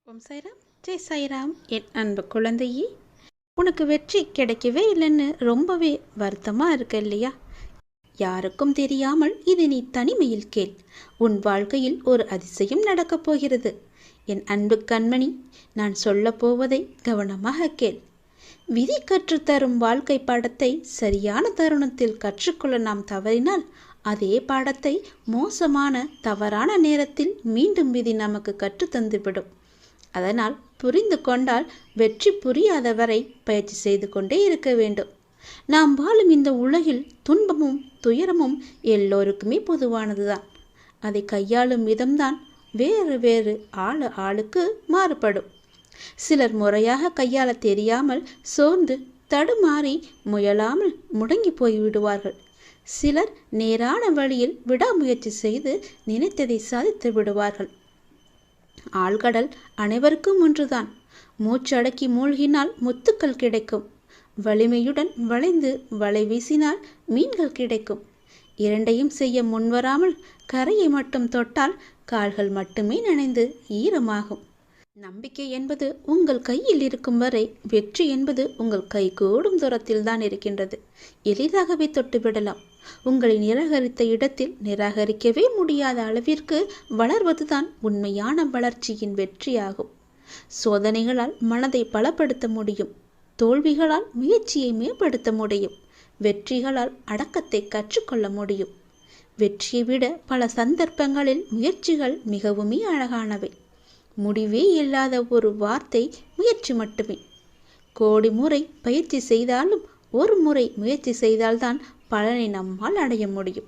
ஓம் சாய்ராம், ஜெய் சாய்ராம். என் அன்பு குழந்தையே, உனக்கு வெற்றி கிடைக்கவே இல்லைன்னு ரொம்பவே வருத்தமாக இருக்க இல்லையா? யாருக்கும் தெரியாமல் இது நீ தனிமையில் கேள். உன் வாழ்க்கையில் ஒரு அதிசயம் நடக்கப் போகிறது. என் அன்பு கண்மணி, நான் சொல்லப் போவதை கவனமாக கேள். விதி கற்றுத்தரும் வாழ்க்கை பாடத்தை சரியான தருணத்தில் கற்றுக்கொள்ள நாம் தவறினால் அதே பாடத்தை மோசமான தவறான நேரத்தில் மீண்டும் விதி நமக்கு கற்றுத்தந்துவிடும். அதனால் புரிந்து கொண்டால் வெற்றி புரியாதவரை பயிற்சி செய்து கொண்டே இருக்க வேண்டும். நாம் வாழும் இந்த உலகில் துன்பமும் துயரமும் எல்லோருக்குமே பொதுவானதுதான். அதை கையாளும் விதம்தான் வேறு வேறு ஆளுக்கு மாறுபடும். சிலர் முறையாக கையாள தெரியாமல் சோர்ந்து தடுமாறி முயலாமல் முடங்கி போய்விடுவார்கள். சிலர் நேரான வழியில் விடாமுயற்சி செய்து நினைத்ததை சாதித்து விடுவார்கள். ஆழ்கடல் அனைவருக்கும் ஒன்றுதான். மூச்சடக்கி மூழ்கினால் முத்துக்கள் கிடைக்கும். வலிமையுடன் வளைந்து வலை வீசினால் மீன்கள் கிடைக்கும். இரண்டையும் செய்ய முன்வராமல் கரையை மட்டும் தொட்டால் கால்கள் மட்டுமே நனைந்து ஈரமாகும். நம்பிக்கை என்பது உங்கள் கையில் இருக்கும் வரை வெற்றி என்பது உங்கள் கை கூடும் தூரத்தில் தான் இருக்கின்றது. எளிதாகவே தொட்டுவிடலாம். உங்களை நிராகரித்த இடத்தில் நிராகரிக்கவே முடியாத அளவிற்கு வளர்வதுதான் உண்மையான வளர்ச்சியின் வெற்றியாகும். சோதனைகளால் மனதை பலப்படுத்த முடியும். தோல்விகளால் முயற்சியை மேம்படுத்த முடியும். வெற்றிகளால் அடக்கத்தை கற்றுக்கொள்ள முடியும். வெற்றியை விட பல சந்தர்ப்பங்களில் முயற்சிகள் மிகவுமே அழகானவை. முடிவே இல்லாத ஒரு வார்த்தை முயற்சி மட்டுமே. கோடி முறை பயிற்சி செய்தாலும் ஒரு முறை முயற்சி செய்தால்தான் பலனை நம்மால் அடைய முடியும்.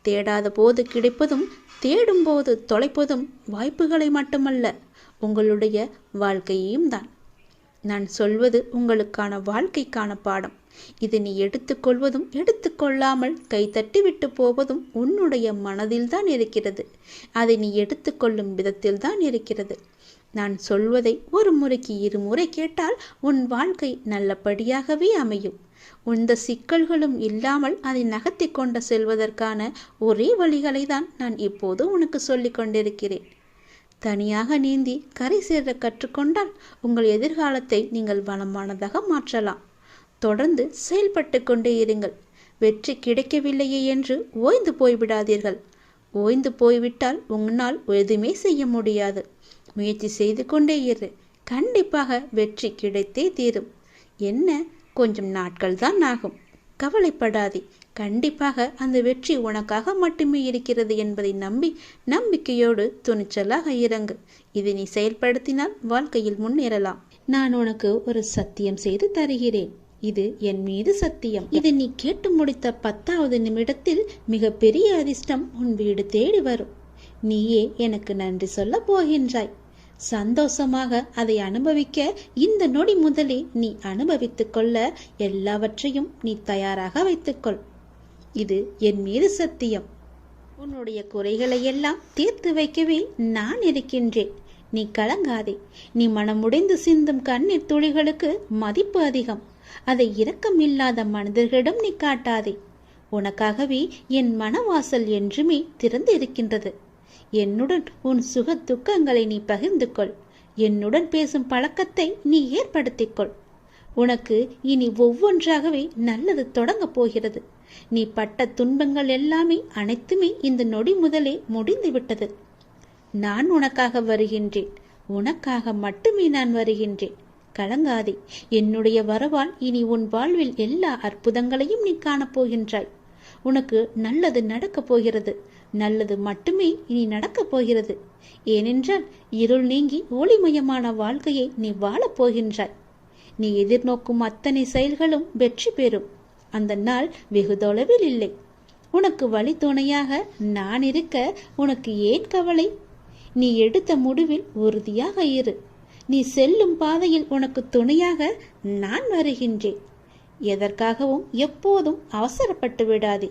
தேடாத போது கிடைப்பதும் தேடும் போது தொலைப்பதும் வாய்ப்புகளை மட்டுமல்ல, உங்களுடைய வாழ்க்கையையும் தான். நான் சொல்வது உங்களுக்கான வாழ்க்கைக்கான பாடம். இது நீ எடுத்துக்கொள்வதும் எடுத்துக்கொள்ளாமல் கைத்தட்டி விட்டு போவதும் உன்னுடைய மனதில்தான் இருக்கிறது. அதை நீ எடுத்துக்கொள்ளும் விதத்தில்தான் இருக்கிறது. நான் சொல்வதை ஒரு முறைக்கு இருமுறை கேட்டால் உன் வாழ்க்கை நல்லபடியாகவே அமையும். இந்த சிக்கல்களும் இல்லாமல் அதை நகர்த்தி கொண்டு செல்வதற்கான ஒரே வழிகளை தான் நான் இப்போது உனக்கு சொல்லிக் கொண்டிருக்கிறேன். தனியாக நீந்தி கரை சேர கற்றுக்கொண்டால் உங்கள் எதிர்காலத்தை நீங்கள் வளமானதாக மாற்றலாம். தொடர்ந்து செயல்பட்டு கொண்டே இருங்கள். வெற்றி கிடைக்கவில்லையே என்று ஓய்ந்து போய்விடாதீர்கள். ஓய்ந்து போய்விட்டால் உன்னால் எதுவுமே செய்ய முடியாது. முயற்சி செய்து கொண்டே இரு. கண்டிப்பாக வெற்றி கிடைத்தே தீரும். என்ன, கொஞ்சம் நாட்கள் தான் ஆகும். கவலைப்படாதே. கண்டிப்பாக அந்த வெற்றி உனக்காக மட்டுமே இருக்கிறது என்பதை நம்பி நம்பிக்கையோடு துணிச்சலாக இறங்கு. இதை நீ செயல்படுத்தினால் வாழ்க்கையில் முன்னேறலாம். நான் உனக்கு ஒரு சத்தியம் செய்து தருகிறேன். இது என் மீது சத்தியம். இதை நீ கேட்டு முடித்த 10வது நிமிடத்தில் மிக பெரிய அதிர்ஷ்டம் உன் வீடு தேடி வரும். நீயே எனக்கு நன்றி சொல்ல போகின்றாய். சந்தோஷமாக அதை அனுபவிக்க இந்த நொடி முதலே நீ அனுபவித்துக் கொள்ள எல்லாவற்றையும் நீ தயாராக வைத்துக்கொள். இது என் மீது சத்தியம். உன்னுடைய குறைகளை எல்லாம் தீர்த்து வைக்கவே நான் இருக்கின்றேன். நீ கலங்காதே. நீ மனமுடைந்து சிந்தும் கண்ணீர் துளிகளுக்கு மதிப்பு அதிகம். அதை இரக்கம் இல்லாத மனிதர்களிடம் நீ காட்டாதே. உனக்காகவே என் மனவாசல் என்றுமே திறந்து இருக்கின்றது. என்னுடன் உன் சுக துக்கங்களை நீ பகிர்ந்து கொள். என்னுடன் பேசும் பழக்கத்தை நீ ஏற்படுத்திக்கொள். உனக்கு இனி ஒவ்வொன்றாகவே நல்லது தொடங்கப் போகிறது. நீ பட்ட துன்பங்கள் எல்லாமே அனைத்துமே இந்த நொடி முதலே முடிந்து விட்டது. நான் உனக்காக வருகின்றேன். உனக்காக மட்டுமே நான் வருகின்றேன். கலங்காதே. என்னுடைய வரவால் இனி உன் வாழ்வில் எல்லா அற்புதங்களையும் நீ காணப்போகின்றாய். உனக்கு நல்லது நடக்கப் போகிறது. நல்லது மட்டுமே இனி நடக்கப் போகிறது. ஏனென்றால் இருள் நீங்கி ஒளிமயமான வாழ்க்கையை நீ வாழப் போகின்றாய். நீ எதிர்நோக்கும் அத்தனை செயல்களும் வெற்றி பெறும். அந்த நாள் வெகு தொலைவில் இல்லை. உனக்கு வழி துணையாக நான் இருக்க உனக்கு ஏன் கவலை? நீ எடுத்த முடிவில் உறுதியாக இரு. நீ செல்லும் பாதையில் உனக்கு துணையாக நான் வருகின்றேன். எதற்காகவும் எப்போதும் அவசரப்பட்டு விடாதே.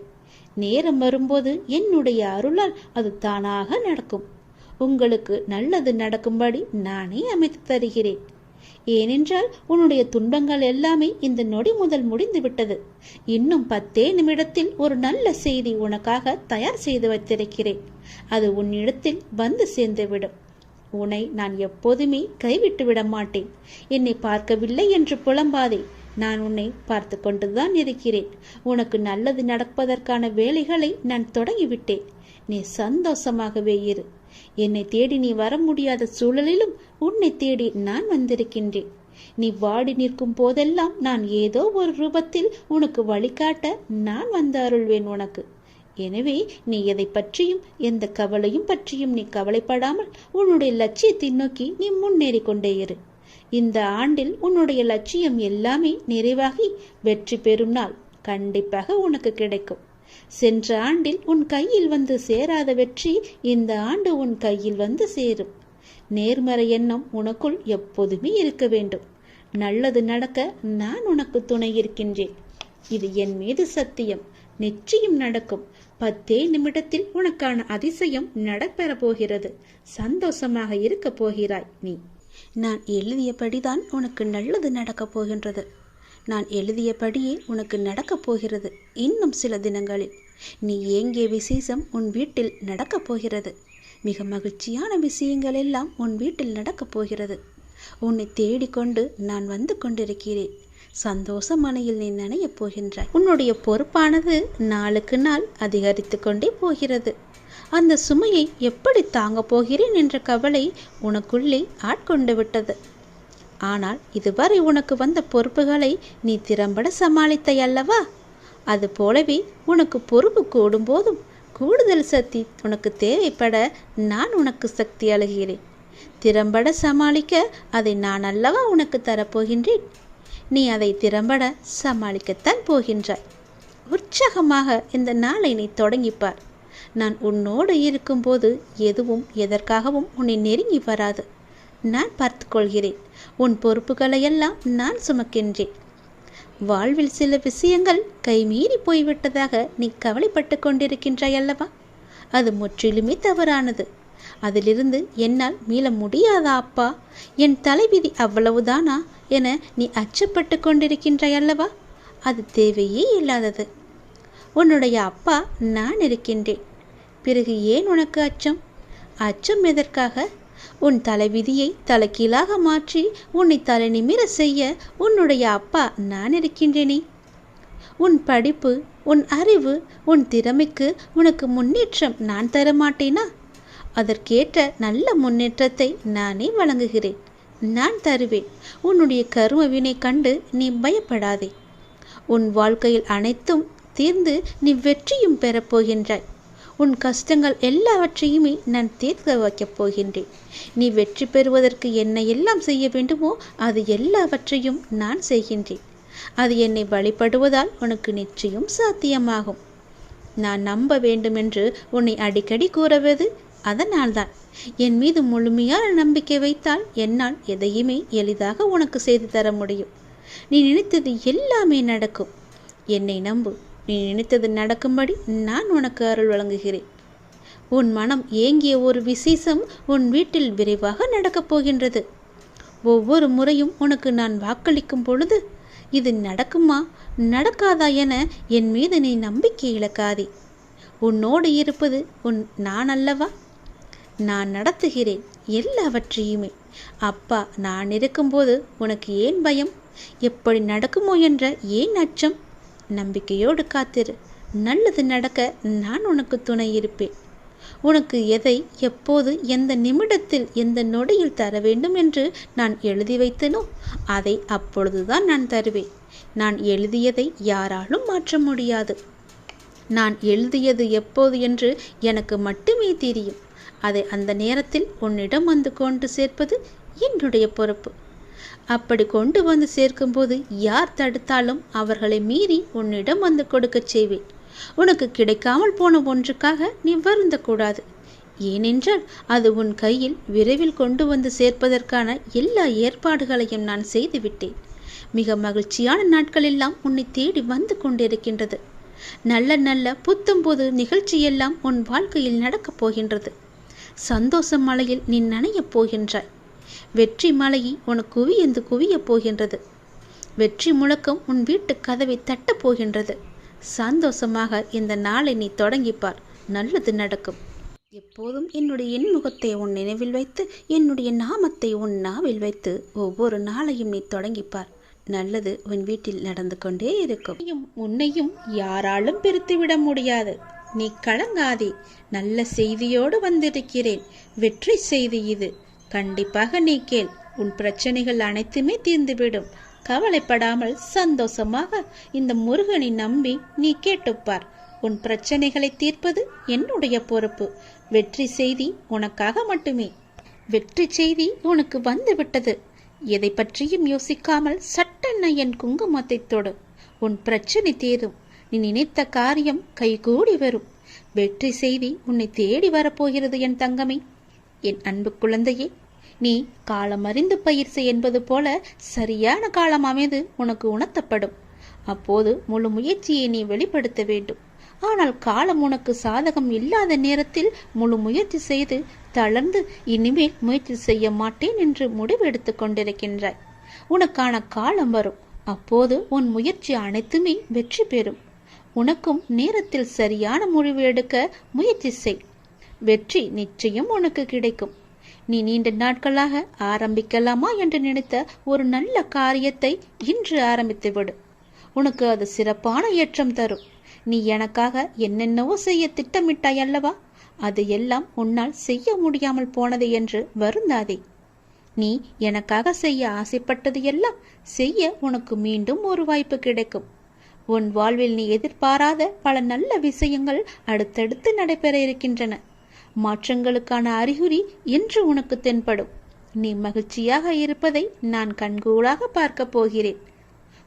நேரம் வரும்போது என்னுடைய அருளால் அது தானாக நடக்கும். உங்களுக்கு நல்லது நடக்கும்படி நானே அமைத்து தருகிறேன். ஏனென்றால் உன்னுடைய துன்பங்கள் எல்லாமே இந்த நொடி முதல் முடிந்து விட்டது. இன்னும் 10 நிமிடத்தில் ஒரு நல்ல செய்தி உனக்காக தயார் செய்து வைத்திருக்கிறேன். அது உன்னிடத்தில் வந்து சேர்ந்துவிடும். உன்னை நான் எப்போதுமே கைவிட்டு விட மாட்டேன். என்னை பார்க்கவில்லை என்று புலம்பாதே. நான் உன்னை பார்த்து கொண்டுதான் இருக்கிறேன். உனக்கு நல்லது நடப்பதற்கான வேலைகளை நான் தொடங்கிவிட்டேன். நீ சந்தோஷமாகவே இரு. என்னை தேடி நீ வர முடியாத சூழலிலும் உன்னை தேடி நான் வந்திருக்கின்றேன். நீ வாடி நிற்கும் போதெல்லாம் நான் ஏதோ ஒரு ரூபத்தில் உனக்கு வழிகாட்ட நான் வந்து அருள்வேன் உனக்கு. எனவே நீ எதை பற்றியும் எந்த கவலையும் பற்றியும் நீ கவலைப்படாமல் உன்னுடைய லட்சியத்தை நோக்கி நீ முன்னேறி கொண்டே இரு. இந்த ஆண்டில் உன்னுடைய லட்சியம் எல்லாமே நிறைவாகி வெற்றி பெறும் நாள் கண்டிப்பாக உனக்கு கிடைக்கும். சென்ற ஆண்டில் உன் கையில் வந்து சேராத வெற்றி இந்த ஆண்டு உன் கையில் வந்து சேரும். நேர்மறை எண்ணம் உனக்குள் எப்போதுமே இருக்க வேண்டும். நல்லது நடக்க நான் உனக்கு துணை இருக்கின்றேன். இது என் மீது சத்தியம். நிச்சயம் நடக்கும். 10 நிமிடத்தில் உனக்கான அதிசயம் நடைபெற போகிறது. சந்தோஷமாக இருக்க போகிறாய் நீ. நான் எழுதியபடிதான் உனக்கு நல்லது நடக்கப் போகின்றது. நான் எழுதியபடியே உனக்கு நடக்கப் போகிறது. இன்னும் சில தினங்களில் நீ ஏங்கிய விசேஷம் உன் வீட்டில் நடக்கப் போகிறது. மிக மகிழ்ச்சியான விஷயங்கள் எல்லாம் உன் வீட்டில் நடக்கப் போகிறது. உன்னை தேடிக்கொண்டு நான் வந்து கொண்டிருக்கிறேன். சந்தோஷ மனையில் நீ நனையப் போகின்றாய். உன்னுடைய பொறுப்பானது நாளுக்கு நாள் அதிகரித்து கொண்டே போகிறது. அந்த சுமையை எப்படி தாங்கப் போகிறேன் என்ற கவலை உனக்குள்ளே ஆட்கொண்டு விட்டது. ஆனால் இதுவரை உனக்கு வந்த பொறுப்புகளை நீ திறம்பட சமாளித்தாய் அல்லவா? அது போலவே உனக்கு பொறுப்பு கூடும் போதும் கூடுதல் சக்தி உனக்கு தேவைப்பட நான் உனக்கு சக்தி அளிக்கிறேன். திறம்பட சமாளிக்க அதை நான் அல்லவா உனக்கு தரப்போகின்றேன். நீ அதை திறம்பட சமாளிக்கத்தான் போகின்றாய். உற்சாகமாக இந்த நாளை நீ தொடங்கிப்பார். நான் உன்னோடு இருக்கும்போது எதுவும் எதற்காகவும் உன்னை நெருங்கி வராது. நான் பார்த்து கொள்கிறேன். உன் பொறுப்புகளையெல்லாம் நான் சுமக்கின்றேன். வாழ்வில் சில விஷயங்கள் கைமீறி போய்விட்டதாக நீ கவலைப்பட்டு கொண்டிருக்கின்றாய் அல்லவா? அது முற்றிலுமே தவறானது. அதிலிருந்து என்னால் மீள முடியாதா அப்பா? என் தலைவிதி அவ்வளவுதானா என நீ அச்சப்பட்டு கொண்டிருக்கின்றாய் அல்லவா? அது தேவையே இல்லாதது. உன்னுடைய அப்பா நான் இருக்கின்றேன். பிறகு ஏன் உனக்கு அச்சம்? அச்சம் எதற்காக? உன் தலைவிதியை தலைகீழாக மாற்றி உன்னை தலை நிமிர செய்ய உன்னுடைய அப்பா நான் இருக்கின்றேனே. உன் படிப்பு, உன் அறிவு, உன் திறமைக்கு உனக்கு முன்னேற்றம் நான் தரமாட்டேனா? அதற்கேற்ற நல்ல முன்னேற்றத்தை நானே வழங்குகிறேன். நான் தருவேன். உன்னுடைய கர்ம வினை கண்டு நீ பயப்படாதே. உன் வாழ்க்கையில் அனைத்தும் தீர்ந்து நீ வெற்றியும் பெறப்போகின்றாய். உன் கஷ்டங்கள் எல்லாவற்றையுமே நான் தீர்க்க வைக்கப் போகின்றேன். நீ வெற்றி பெறுவதற்கு என்ன எல்லாம் செய்ய வேண்டுமோ அது எல்லாவற்றையும் நான் செய்கின்றேன். அது என்னை வழிபடுவதால் உனக்கு நிச்சயம் சாத்தியமாகும். நான் நம்ப வேண்டும் என்று உன்னை அடிக்கடி கூறுவது அதனால்தான். என் மீது முழுமையான நம்பிக்கை வைத்தால் என்னால் எதையுமே எளிதாக உனக்கு செய்து தர முடியும். நீ நினைத்தது எல்லாமே நடக்கும். என்னை நம்பு. நீ நினைத்தது நடக்கும்படி நான் உனக்கு அருள் வழங்குகிறேன். உன் மனம் ஏங்கிய ஒரு விசேஷம் உன் வீட்டில் விரைவாக நடக்கப் போகின்றது. ஒவ்வொரு முறையும் உனக்கு நான் வாக்களிக்கும் பொழுது இது நடக்குமா நடக்காதா என என் மீது நீ நம்பிக்கை இழக்காதே. உன்னோடு இருப்பது நான் அல்லவா? நான் நடத்துகிறேன் எல்லாவற்றையுமே. அப்பா நான் இருக்கும்போது உனக்கு ஏன் பயம்? எப்படி நடக்குமோ என்ற ஏன் அச்சம்? நம்பிக்கையோடு காத்திரு. நல்லது நடக்க நான் உனக்கு துணை இருப்பேன். உனக்கு எதை எப்போது எந்த நிமிடத்தில் எந்த நொடியில் தர வேண்டும் என்று நான் எழுதி வைத்தனோ அதை அப்பொழுதுதான் நான் தருவேன். நான் எழுதியதை யாராலும் மாற்ற முடியாது. நான் எழுதியது எப்போது என்று எனக்கு மட்டுமே தெரியும். அதை அந்த நேரத்தில் உன்னிடம் வந்து கொண்டு சேர்ப்பது என்னுடைய பொறுப்பு. அப்படி கொண்டு வந்து சேர்க்கும்போது யார் தடுத்தாலும் அவர்களை மீறி உன்னிடம் வந்து கொடுக்க செய்வேன். உனக்கு கிடைக்காமல் போன ஒன்றுக்காக நீ வருந்தக்கூடாது. ஏனென்றால் அது உன் கையில் விரைவில் கொண்டு வந்து சேர்ப்பதற்கான எல்லா ஏற்பாடுகளையும் நான் செய்துவிட்டேன். மிக மகிழ்ச்சியான நாட்கள் எல்லாம் உன்னை தேடி வந்து கொண்டிருக்கின்றது. நல்ல நல்ல புத்தம்போது நிகழ்ச்சியெல்லாம் உன் வாழ்க்கையில் நடக்கப் போகின்றது. சந்தோஷ மலையில் நீ நனையப் போகின்றாய். வெற்றி மலையை உனக்கு குவியந்து குவியப் போகின்றது. வெற்றி முழக்கம் உன் வீட்டு கதவை தட்டப் போகின்றது. சந்தோஷமாக இந்த நாளை நீ தொடங்கிப்பார். நல்லது நடக்கும். எப்போதும் என்னுடைய இன்முகத்தை உன் நினைவில் வைத்து, என்னுடைய நாமத்தை உன் நாவில் வைத்து ஒவ்வொரு நாளையும் நீ தொடங்கிப்பார். நல்லது உன் வீட்டில் நடந்து கொண்டே இருக்கும். உன்னையும் யாராலும் பிரித்துவிட முடியாது. நீ கலங்காதே. நல்ல செய்தியோடு வந்திருக்கிறேன். வெற்றி செய்தி இது. கண்டிப்பாக நீ கேள். உன் பிரச்சனைகள் அனைத்துமே தீர்ந்துவிடும். கவலைப்படாமல் சந்தோஷமாக இந்த முருகனை நம்பி நீ கேட்டுப்பார். உன் பிரச்சனைகளை தீர்ப்பது என்னுடைய பொறுப்பு. வெற்றி செய்தி உனக்காக மட்டுமே. வெற்றி செய்தி உனக்கு வந்துவிட்டது. எதை பற்றியும் யோசிக்காமல் சட்டென்ன என் குங்குமத்தை தொடு. உன் பிரச்சனை தீரும். நீ நினைத்த காரியம் கைகூடி வரும். வெற்றி செய்தி உன்னை தேடி வரப்போகிறது என் தங்கமே. என் அன்பு குழந்தையே, நீ காலம் அறிந்து பயிற்சி என்பது போல சரியான காலம் அமைந்து உனக்கு உணர்த்தப்படும். அப்போது முழு முயற்சியை நீ வெளிப்படுத்த வேண்டும். ஆனால் காலம் உனக்கு சாதகம் இல்லாத நேரத்தில் முழு முயற்சி செய்து தளர்ந்து இனிமேல் முயற்சி செய்ய மாட்டேன் என்று முடிவு எடுத்து கொண்டிருக்கின்றாய். உனக்கான காலம் வரும். அப்போது உன் முயற்சி அனைத்துமே வெற்றி பெறும். உனக்கும் நேரத்தில் சரியான முடிவு எடுக்க முயற்சி செய். வெற்றி நிச்சயம் உனக்கு கிடைக்கும். நீ நீண்ட நாட்களாக ஆரம்பிக்கலாமா என்று நினைத்த ஒரு நல்ல காரியத்தை இன்று ஆரம்பித்து விடு. உனக்கு அது சிறப்பான ஏற்றம் தரும். நீ எனக்காக என்னென்னவோ செய்ய திட்டமிட்டாய் அல்லவா? அது எல்லாம் உன்னால் செய்ய முடியாமல் போனது என்று வருந்தாதே. நீ எனக்காக செய்ய ஆசைப்பட்டது எல்லாம் செய்ய உனக்கு மீண்டும் ஒரு வாய்ப்பு கிடைக்கும். உன் வாழ்வில் நீ எதிர்பாராத பல நல்ல விஷயங்கள் அடுத்தடுத்து நடைபெற இருக்கின்றன. மாற்றங்களுக்கான அறிகுறி என்று உனக்கு தென்படும். நீ மகிழ்ச்சியாக இருப்பதை நான் கண்கூடாக பார்க்க போகிறேன்.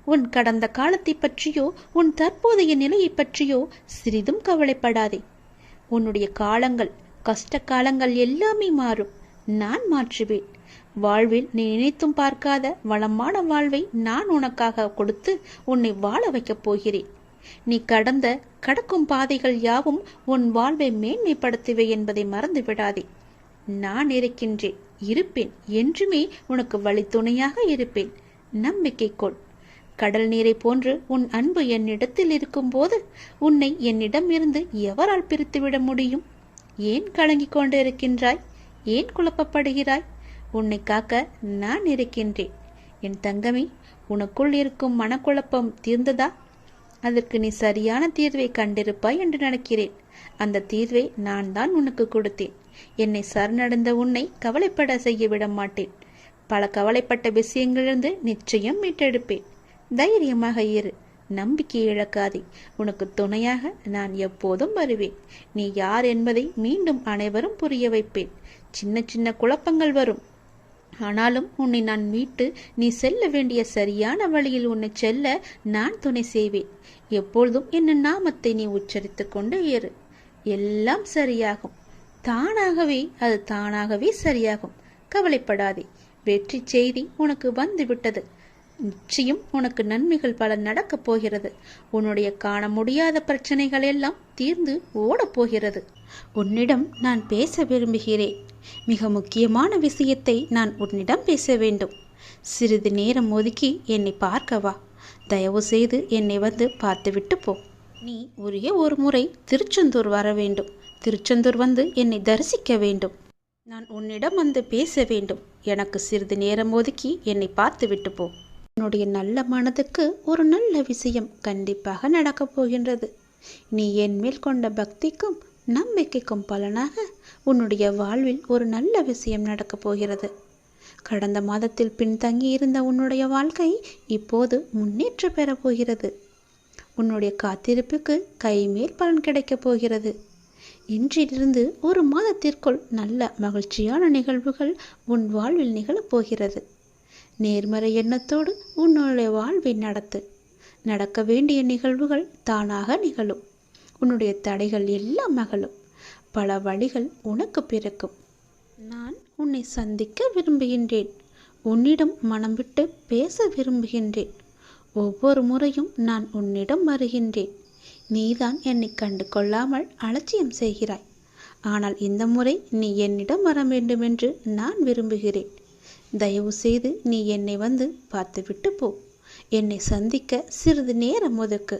உன் கடந்த காலத்தை பற்றியோ உன் தற்போதைய நிலையை பற்றியோ சிறிதும் கவலைப்படாதே. உன்னுடைய காலங்கள், கஷ்ட காலங்கள் எல்லாமே மாறும். நான் மாற்றுவேன். வாழ்வில் நீ நினைத்தும் பார்க்காத வளமான வாழ்வை நான் உனக்காக கொடுத்து உன்னை வாழ வைக்கப் போகிறேன். நீ கடக்கும் பாதைகள் யாவும் உன் வாழ்வை மேன்மைப்படுத்துவே என்பதை மறந்து விடாதே. நான் இருக்கின்றேன், இருப்பேன். என்றுமே உனக்கு வழித்துணையாக இருப்பேன். நம்பிக்கை கொள். கடல் நீரை போன்று உன் அன்பு என்னிடத்தில் இருக்கும் போது உன்னை என்னிடம் இருந்து எவரால் பிரித்துவிட முடியும்? ஏன் கலங்கிக் கொண்டு இருக்கின்றாய்? ஏன் குழப்பப்படுகிறாய்? உன்னை காக்க நான் இருக்கின்றேன். என் தங்கமே, உனக்குள் இருக்கும் மனக்குழப்பம் தீர்ந்ததா? அதற்கு நீ சரியான தீர்வை கண்டிருப்பாய் என்று நினைக்கிறேன். அந்த தீர்வை நான் தான் உனக்கு கொடுத்தேன். என்னை சரணடைந்த உன்னை கவலைப்பட செய்ய விட மாட்டேன். பல கவலைப்பட்ட விஷயங்களிலிருந்து நிச்சயம் மீட்டெடுப்பேன். தைரியமாக இரு. நம்பிக்கை இழக்காதே. உனக்கு துணையாக நான் எப்போதும் வருவேன். நீ யார் என்பதை மீண்டும் அனைவரும் புரிய வைப்பேன். சின்ன சின்ன குழப்பங்கள் வரும். ஆனாலும் உன்னை நான் மீட்டு நீ செல்ல வேண்டிய சரியான வழியில் உன்னை செல்ல நான் துணை செய்வேன். எப்பொழுதும் என் நாமத்தை நீ உச்சரித்து கொண்டு இரு. எல்லாம் சரியாகும். தானாகவே சரியாகும். கவலைப்படாதே. வெற்றி செய்தி உனக்கு வந்து விட்டது. நிச்சயம் உனக்கு நன்மைகள் பல நடக்கப் போகிறது. உன்னுடைய காண முடியாத பிரச்சனைகள் எல்லாம் தீர்ந்து ஓடப் போகிறது. உன்னிடம் நான் பேச விரும்புகிறேன். மிக முக்கியமான விஷயத்தை நான் உன்னிடம் பேச வேண்டும். சிறிது நேரம் ஒதுக்கி என்னை பார்க்க வா. தயவு செய்து என்னை வந்து பார்த்துவிட்டு போ. நீ ஒரே ஒரு முறை திருச்செந்தூர் வர வேண்டும். திருச்செந்தூர் வந்து என்னை தரிசிக்க வேண்டும். நான் உன்னிடம் வந்து பேச வேண்டும். எனக்கு சிறிது நேரம் ஒதுக்கி என்னை பார்த்துவிட்டு போ. உன்னுடைய நல்ல மனதுக்கு ஒரு நல்ல விஷயம் கண்டிப்பாக நடக்கப் போகின்றது. நீ என் மேல் கொண்ட பக்திக்கும் நம்பிக்கைக்கும் பலனாக உன்னுடைய வாழ்வில் ஒரு நல்ல விஷயம் நடக்கப் போகிறது. கடந்த மாதத்தில் பின்தங்கி இருந்த உன்னுடைய வாழ்க்கை இப்போது முன்னேற்றம் பெறப் போகிறது. உன்னுடைய காத்திருப்புக்கு கைமேல் பலன் கிடைக்கப் போகிறது. இன்றிலிருந்து ஒரு மாதத்திற்குள் நல்ல மகிழ்ச்சியான நிகழ்வுகள் உன் வாழ்வில் நிகழப்போகிறது. நேர்மறை எண்ணத்தோடு உன்னுடைய வாழ்வை நடக்க வேண்டிய நிகழ்வுகள் தானாக நிகழும். உன்னுடைய தடைகள் எல்லாம் அகலும். பல வழிகள் உனக்கு பிறக்கும். நான் உன்னை சந்திக்க விரும்புகின்றேன். உன்னிடம் மனம் விட்டு பேச விரும்புகின்றேன். ஒவ்வொரு முறையும் நான் உன்னிடம் வருகின்றேன். நீதான் என்னை கண்டு கொள்ளாமல் அலட்சியம் செய்கிறாய். ஆனால் இந்த முறை நீ என்னிடம் வர வேண்டுமென்று நான் விரும்புகிறேன். தயவு செய்து நீ என்னை வந்து பார்த்துவிட்டு போ. என்னை சந்திக்க சிறிது நேரம் ஒதுக்கு.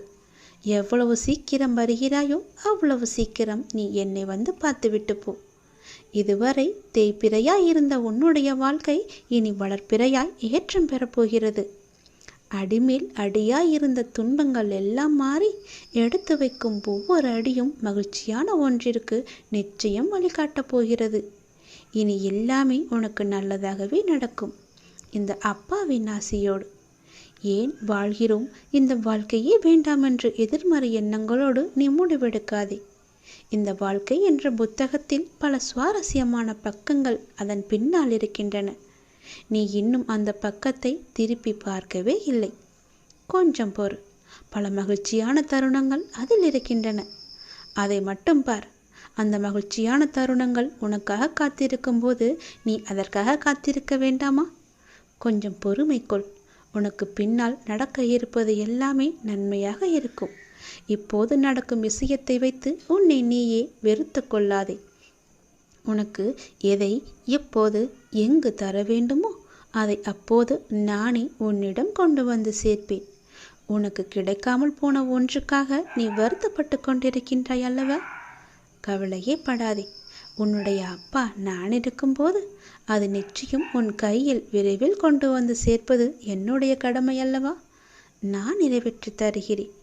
எவ்வளவு சீக்கிரம் வருகிறாயோ அவ்வளவு சீக்கிரம் நீ என்னை வந்து பார்த்துவிட்டு போ. இதுவரை தேய்பிறையாய் இருந்த உன்னுடைய வாழ்க்கை இனி வளர்ப்பிறையாய் ஏற்றம் பெறப்போகிறது. அடிமேல் அடியாய் இருந்த துன்பங்கள் எல்லாம் மாறி எடுத்து வைக்கும் ஒவ்வொரு அடியும் மகிழ்ச்சியான ஒன்றிற்கு நிச்சயம் வழிகாட்டப் போகிறது. இனி எல்லாமே உனக்கு நல்லதாகவே நடக்கும், இந்த அப்பாவின் ஆசையோடு. ஏன் வாழ்கிறோம், இந்த வாழ்க்கையே வேண்டாம் என்று எதிர்மறை எண்ணங்களோடு நீ முடிவெடுக்காதே. இந்த வாழ்க்கை என்ற புத்தகத்தில் பல சுவாரஸ்யமான பக்கங்கள் அதன் பின்னால் இருக்கின்றன. நீ இன்னும் அந்த பக்கத்தை திருப்பி பார்க்கவே இல்லை. கொஞ்சம் பொறு, பல மகிழ்ச்சியான தருணங்கள் அதில் இருக்கின்றன. அதை மட்டும் பார். அந்த மகிழ்ச்சியான தருணங்கள் உனக்காக காத்திருக்கும் போது நீ அதற்காக காத்திருக்க வேண்டாமா? கொஞ்சம் பொறுமை கொள். உனக்கு பின்னால் நடக்க இருப்பது எல்லாமே நன்மையாக இருக்கும். இப்போது நடக்கும் விஷயத்தை வைத்து உன்னை நீயே வெறுத்து கொள்ளாதே. உனக்கு எதை எப்போது எங்கு தர வேண்டுமோ அதை அப்போது நானே உன்னிடம் கொண்டு வந்து சேர்ப்பேன். உனக்கு கிடைக்காமல் போன ஒன்றுக்காக நீ வருத்தப்பட்டு கொண்டிருக்கின்றாய் அல்லவா? கவலையே படாதே. உன்னுடைய அப்பா நான் இருக்கும்போது அது நிச்சயம் உன் கையில் விரைவில் கொண்டு வந்து சேர்ப்பது என்னுடைய கடமை அல்லவா? நான் நிறைவேற்றி தருகிறேன்.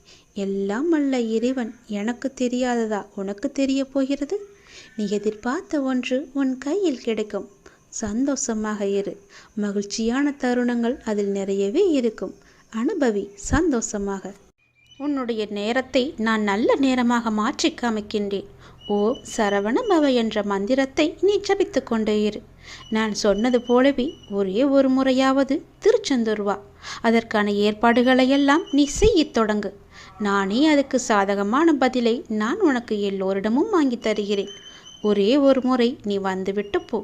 எல்லாம் அல்ல இறைவன் எனக்கு தெரியாததா உனக்கு தெரிய போகிறது? நீ எதிர்பார்த்த ஒன்று உன் கையில் கிடைக்கும். சந்தோஷமாக இரு. மகிழ்ச்சியான தருணங்கள் அதில் நிறையவே இருக்கும். அனுபவி சந்தோஷமாக. உன்னுடைய நேரத்தை நான் நல்ல நேரமாக மாற்றி காமிக்கின்றேன். ஓம் சரவண பவ என்ற மந்திரத்தை நீ ஜபித்து கொண்டே இரு. நான் சொன்னது போலவே ஒரே ஒரு முறையாவது திருச்செந்தூர் வா. அதற்கான ஏற்பாடுகளையெல்லாம் நீ செய்யத் தொடங்கு. நானே அதுக்கு சாதகமான பதிலை நான் உனக்கு எல்லோரிடமும் வாங்கி தருகிறேன். ஒரே ஒரு முறை நீ வந்துவிட்டு போ.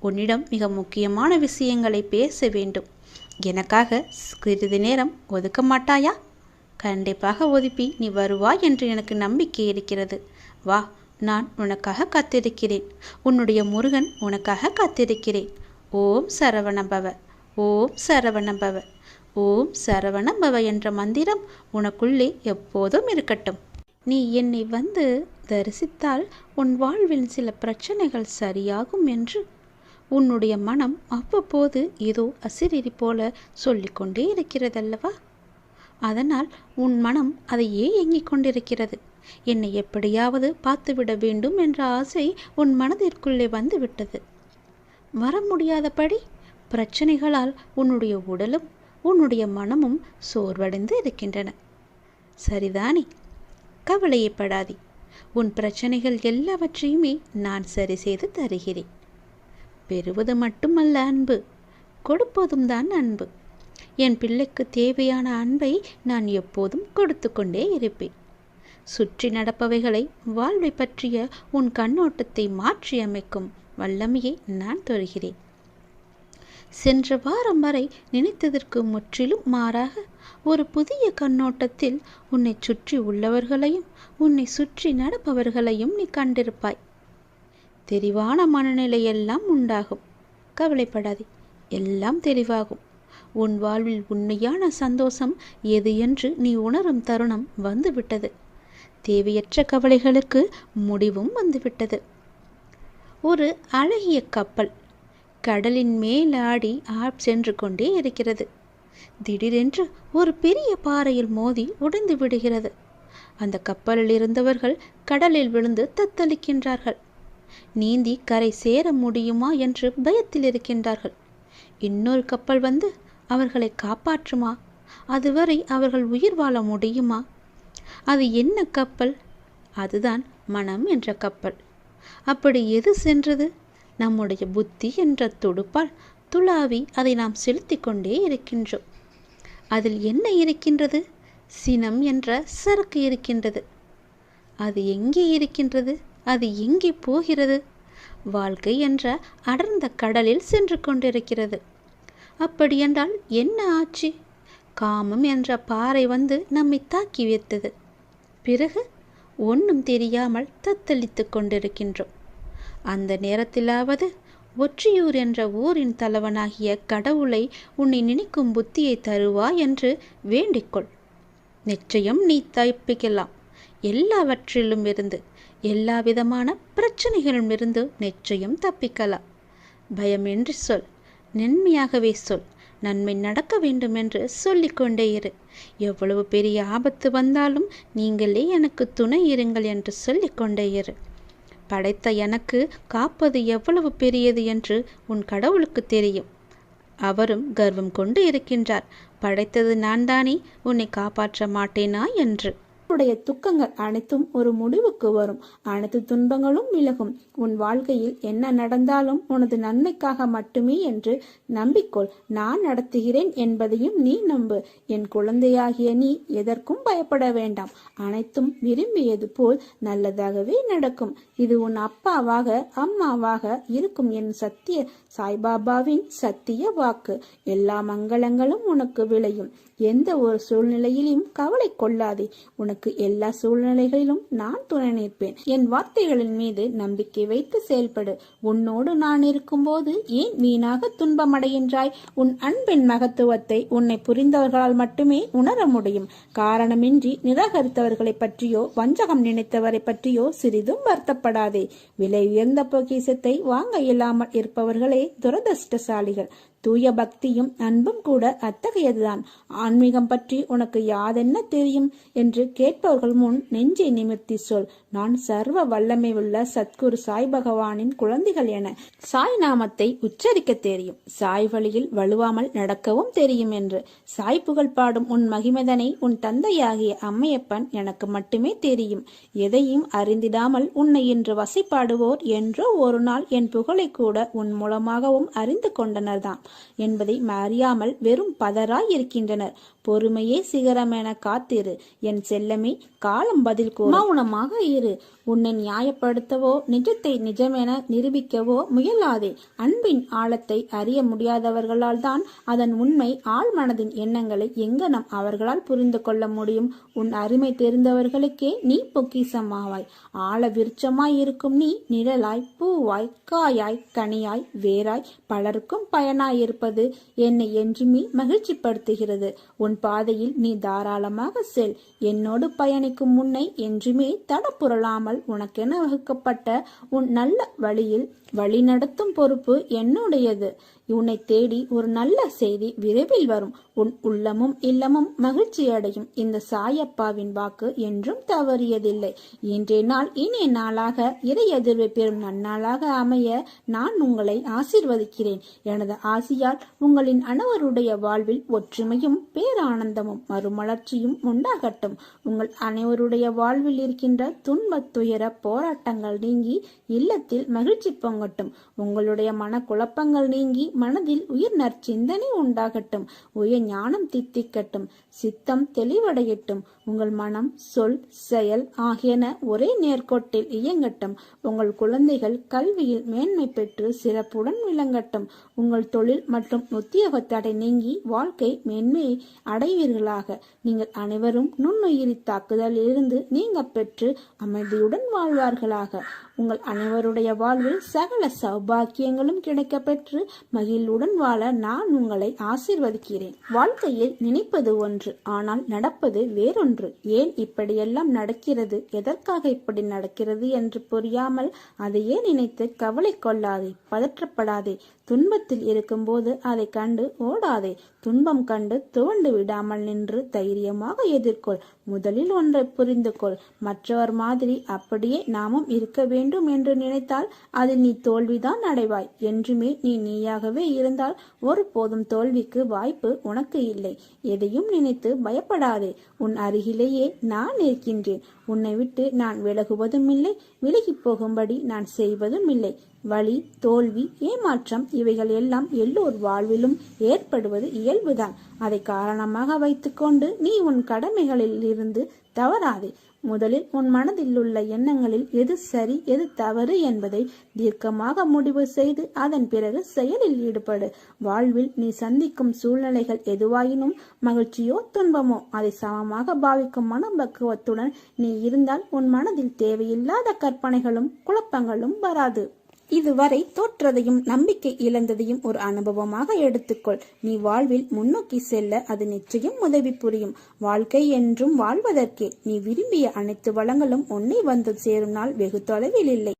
உன்னிடம் மிக முக்கியமான விஷயங்களை பேச வேண்டும். எனக்காக சிறிது நேரம் ஒதுக்க மாட்டாயா? கண்டிப்பாக ஒதுப்பி நீ வருவாய் என்று எனக்கு நம்பிக்கை இருக்கிறது. வா, நான் உனக்காக காத்திருக்கிறேன். உன்னுடைய முருகன் உனக்காக காத்திருக்கிறேன். ஓம் சரவணபவ, ஓம் சரவணபவ, ஓம் சரவணபவ என்ற மந்திரம் உனக்குள்ளே எப்போதும் இருக்கட்டும். நீ என்னை வந்து தரிசித்தால் உன் வாழ்வில் சில பிரச்சனைகள் சரியாகும் என்று உன்னுடைய மனம் அவ்வப்போது ஏதோ அசிரிரி போல சொல்லிக்கொண்டே இருக்கிறதல்லவா? அதனால் உன் மனம் அதையே எண்ணிக் கொண்டிருக்கிறது. என்னை எப்படியாவது பார்த்துவிட வேண்டும் என்ற ஆசை உன் மனதிற்குள்ளே வந்துவிட்டது. வர முடியாதபடி பிரச்சனைகளால் உன்னுடைய உடலும் உன்னுடைய மனமும் சோர்வடைந்து இருக்கின்றன. சரிதானே? கவலையப்படாதே. உன் பிரச்சனைகள் எல்லாவற்றையுமே நான் சரி செய்து தருகிறேன். பெறுவது மட்டுமல்ல அன்பு, கொடுப்பதும் தான் அன்பு. என் பிள்ளைக்கு தேவையான அன்பை நான் எப்போதும் கொடுத்து கொண்டே இருப்பேன். சுற்றி நடப்பவைகளை வாழ்வை பற்றிய உன் கண்ணோட்டத்தை மாற்றி அமைக்கும் வல்லமையை நான் தருகிறேன். சென்ற வாரம் வரை நினைத்ததற்கு முற்றிலும் மாறாக ஒரு புதிய கண்ணோட்டத்தில் உன்னை சுற்றி உள்ளவர்களையும் உன்னை சுற்றி நடப்பவர்களையும் நீ கண்டிருப்பாய். தெளிவான மனநிலையெல்லாம் உண்டாகும். கவலைப்படாதே, எல்லாம் தெளிவாகும். உன் வாழ்வில் உண்மையான சந்தோஷம் எது என்று நீ உணரும் தருணம் வந்துவிட்டது. தேவையற்ற கவலைகளுக்கு முடிவும் வந்துவிட்டது. ஒரு அழகிய கப்பல் கடலின் மேலாடி சென்று கொண்டே இருக்கிறது. திடீரென்று ஒரு பெரிய பாறையில் மோதி உடைந்து விடுகிறது. அந்த கப்பலில் இருந்தவர்கள் கடலில் விழுந்து தத்தளிக்கின்றார்கள். நீந்தி கரை சேர முடியுமா என்று பயத்தில் இருக்கின்றார்கள். இன்னொரு கப்பல் வந்து அவர்களை காப்பாற்றுமா? அதுவரை அவர்கள் உயிர் வாழ முடியுமா? அது என்ன கப்பல்? அதுதான் மனம் என்ற கப்பல். அப்படி எது சென்றது? நம்முடைய புத்தி என்ற துடுப்பால் துளாவி அதை நாம் செலுத்தி கொண்டே இருக்கின்றோம். அதில் என்ன இருக்கின்றது? சினம் என்ற சரக்கு இருக்கின்றது. அது எங்கே இருக்கின்றது? அது எங்கே போகிறது? வாழ்க்கை என்ற அடர்ந்த கடலில் சென்று கொண்டிருக்கிறது. அப்படியென்றால் என்ன ஆச்சு? காமம் என்ற பாறை வந்து நம்மை தாக்கி வைத்தது. பிறகு ஒன்றும் தெரியாமல் தத்தளித்து கொண்டிருக்கின்றோம். அந்த நேரத்திலாவது ஒற்றியூர் என்ற ஊரின் தலைவனாகிய கடவுளை உன்னை நினைக்கும் புத்தியை தருவா என்று வேண்டிக்கொள். நிச்சயம் நீ தப்பிக்கலாம். எல்லாவற்றிலும் இருந்து, எல்லா விதமான பிரச்சனைகளிலும் இருந்து நிச்சயம் தப்பிக்கலாம். பயமின்றி சொல், நன்மையாகவே சொல். நன்மை நடக்க வேண்டும் என்று சொல்லிக்கொண்டே இரு. எவ்வளவு பெரிய ஆபத்து வந்தாலும் நீங்களே எனக்கு துணை இருங்கள் என்று சொல்லிக்கொண்டே இரு. படைத்த எனக்கு காப்பது எவ்வளவு பெரியது என்று உன் கடவுளுக்கு தெரியும். அவரும் கர்வம் கொண்டு இருக்கின்றார். படைத்தது நான் தானே, உன்னை காப்பாற்ற மாட்டேனா என்று. உன்னுடைய துக்கங்கள் அனைத்தும் ஒரு முடிவுக்கு வரும். அனைத்து துன்பங்களும் விலகும். உன் வாழ்க்கையில் என்ன நடந்தாலும் உனது நன்மைக்காக மட்டுமே என்று நம்பிக்கொள். நான் நடத்துகிறேன் என்பதையும் நீ நம்பு. என் குழந்தையாகிய நீ எதற்கும் பயப்பட வேண்டாம். அனைத்தும் விரும்பியது போல் நல்லதாகவே நடக்கும். இது உன் அப்பாவாக அம்மாவாக இருக்கும் என் சத்திய சாய்பாபாவின் சத்திய வாக்கு. எல்லா மங்களங்களும் உனக்கு விளையும். எந்த ஒரு சூழ்நிலையிலும் கவலை கொள்ளாதே. உனக்கு எல்லா சூழ்நிலைகளிலும் நான் துணை நிற்பேன். என் வார்த்தைகளின் மீது நம்பிக்கை வைத்து செயல்படு. உன்னோடு நான் இருக்கும்போது ஏன் வீணாக துன்பமடைகின்றாய்? உன் அன்பின் மகத்துவத்தை உன்னை புரிந்தவர்களால் மட்டுமே உணர முடியும். காரணமின்றி நிராகரித்தவர்களை பற்றியோ வஞ்சகம் நினைத்தவரை பற்றியோ சிறிதும் வருத்தப்படாதே. விலை உயர்ந்த பொக்கிஷத்தை வாங்க இயலாமல் இருப்பவர்களே துரதிர்ஷ்டசாலிகள். தூய பக்தியும் அன்பும் கூட அத்தகையதுதான். ஆன்மீகம் பற்றி உனக்கு யாதென்ன தெரியும் என்று கேட்பவர்கள் முன் நெஞ்சை நிமிர்த்தி சொல். நான் சர்வ வல்லமை உள்ள சத்குரு சாய் பகவானின் குழந்தைகள் என சாய் நாமத்தை உச்சரிக்க தெரியும். சாய் வழியில் வலுவாமல் நடக்கவும் தெரியும் என்று. சாய் புகழ் பாடும் உன் மகிமதனை உன் தந்தையாகிய அம்மையப்பன் எனக்கு மட்டுமே தெரியும். எதையும் அறிந்திடாமல் உன்னை இன்று வசைப்பாடுவோர் என்றோ ஒரு நாள் என் புகழை கூட உன் மூலமாகவும் அறிந்து கொண்டனர்தான் என்பதை அறியாமல் வெறும் பதராய் இருக்கின்றனர். பொறுமையே சிகரம் என காத்திரு என் செல்லமே. காலம் பதில் கூற மௌனமாக இரு. உன்னை நியாயப்படுத்தவோ நிஜத்தை நிஜமென நிரூபிக்கவோ முயலாதே. அன்பின் ஆழத்தை அறிய முடியாதவர்களால் தான் அதன் உண்மை ஆழ்மனதின் எண்ணங்களை எங்கனம் அவர்களால் புரிந்து கொள்ள முடியும்? உன் அருமை தெரிந்தவர்களுக்கே நீ பொக்கிசமாவாய். ஆழ விருட்சமாய் இருக்கும் நீ நிழலாய், பூவாய், காயாய், கனியாய், வேராய் பலருக்கும் பயனாய் இருப்பது என்னை என்றுமே மகிழ்ச்சிப்படுத்துகிறது. உன் பாதையில் நீ தாராளமாக செல். என்னோடு பயணிக்கும் முன்னை என்றுமே தடப்புரளாமல் உனக்கென வகுக்கப்பட்ட உன் நல்ல வழியில் வழிநடத்தும் பொறுப்பு என்னுடையது. உன்னை தேடி ஒரு நல்ல செய்தி விரைவில் வரும். உன் உள்ளமும் இல்லமும் மகிழ்ச்சி அடையும். இந்த சாயப்பாவின் வாக்கு என்றும் தவறியதில்லை. இன்றைய நாள் இனிய நாளாக இறை எதிர்வை பெறும் நன்னாளாக அமைய நான் உங்களை ஆசீர்வதிக்கிறேன். எனது ஆசியால் உங்களின் அனைவருடைய வாழ்வில் ஒற்றுமையும் பேரானந்தமும் மறுமலர்ச்சியும் உண்டாகட்டும். உங்கள் அனைவருடைய வாழ்வில் இருக்கின்ற துன்பத் துயர போராட்டங்கள் நீங்கி இல்லத்தில் மகிழ்ச்சி பொங்கட்டும். உங்களுடைய மனக்குழப்பங்கள் நீங்கி மனதில் உயிர் நற்சிந்தனை உண்டாகட்டும். உயர் ஞானம் தித்திக்கட்டும். சித்தம் தெளிவடையட்டும். உங்கள் மனம், சொல், செயல் ஆகியன ஒரே நேர்கோட்டில் இயங்கட்டும். உங்கள் குழந்தைகள் கல்வியில் மேன்மை பெற்று சிறப்புடன் விளங்கட்டும். உங்கள் தொழில் மற்றும் உத்தியோக தடை நீங்கி வாழ்க்கை மேன்மையை அடைவீர்களாக. நீங்கள் அனைவரும் நுண்ணுயிரி தாக்குதலில் இருந்து நீங்க பெற்று அமைதியுடன் வாழ்வார்களாக. உங்கள் அனைவருடைய வாழ்வில் சகல சௌபாக்கியங்களும் கிடைக்க பெற்று மகிழ்வுடன் வாழ நான் உங்களை ஆசீர்வதிக்கிறேன். வாழ்க்கையில் நினைப்பது ஒன்று, ஆனால் நடப்பது வேறொன்று. ஏன் இப்படியெல்லாம் நடக்கிறது, எதற்காக இப்படி நடக்கிறது என்று புரியாமல் அதையே நினைத்து கவலை கொள்ளாதே, பதற்றப்படாதே. துன்பத்தில் இருக்கும்போது அதை கண்டு ஓடாதே. துன்பம் கண்டு துவண்டு விடாமல் நின்று தைரியமாக எதிர்கொள். முதலில் ஒன்றை புரிந்து கொள். மற்றவர் மாதிரி அப்படியே நாமும் இருக்க வேண்டும் என்று நினைத்தால் அதில் நீ தோல்விதான் அடைவாய். என்றுமே நீ நீயாகவே இருந்தால் ஒருபோதும் தோல்விக்கு வாய்ப்பு உனக்கு இல்லை. எதையும் நினைத்து பயப்படாதே. உன் அருகிலேயே நான் இருக்கின்றேன். உன்னை விட்டு நான் விலகுவதும் இல்லை, விலகி போகும்படி நான் செய்வதும் இல்லை. வலி, தோல்வி, ஏமாற்றம் இவைகள் எல்லாம் எல்லோர் வாழ்விலும் ஏற்படுவது இயல்புதான். அதை காரணமாக வைத்துக்கொண்டு நீ உன் கடமைகளில் இருந்து தவறாதே. முதலில் உன் மனதில் உள்ள எண்ணங்களில் எது சரி எது தவறு என்பதை தீர்க்கமாக முடிவு செய்து அதன் பிறகு செயலில் ஈடுபடு. வாழ்வில் நீ சந்திக்கும் சூழ்நிலைகள் எதுவாயினும் மகிழ்ச்சியோ துன்பமோ அதை சமமாக பாவிக்கும் மனப்பக்குவத்துடன் நீ இருந்தால் உன் மனதில் தேவையில்லாத கற்பனைகளும் குழப்பங்களும் வராது. இதுவரை தோற்றதையும் நம்பிக்கை இழந்ததையும் ஒரு அனுபவமாக எடுத்துக்கொள். நீ வாழ்வில் முன்னோக்கி செல்ல அது நிச்சயம் உதவி புரியும். வாழ்க்கை என்றும் வாழ்வதற்கே. நீ விரும்பிய அனைத்து வளங்களும் உன்னை வந்து சேரும் நாள் வெகு தொலைவில் இல்லை.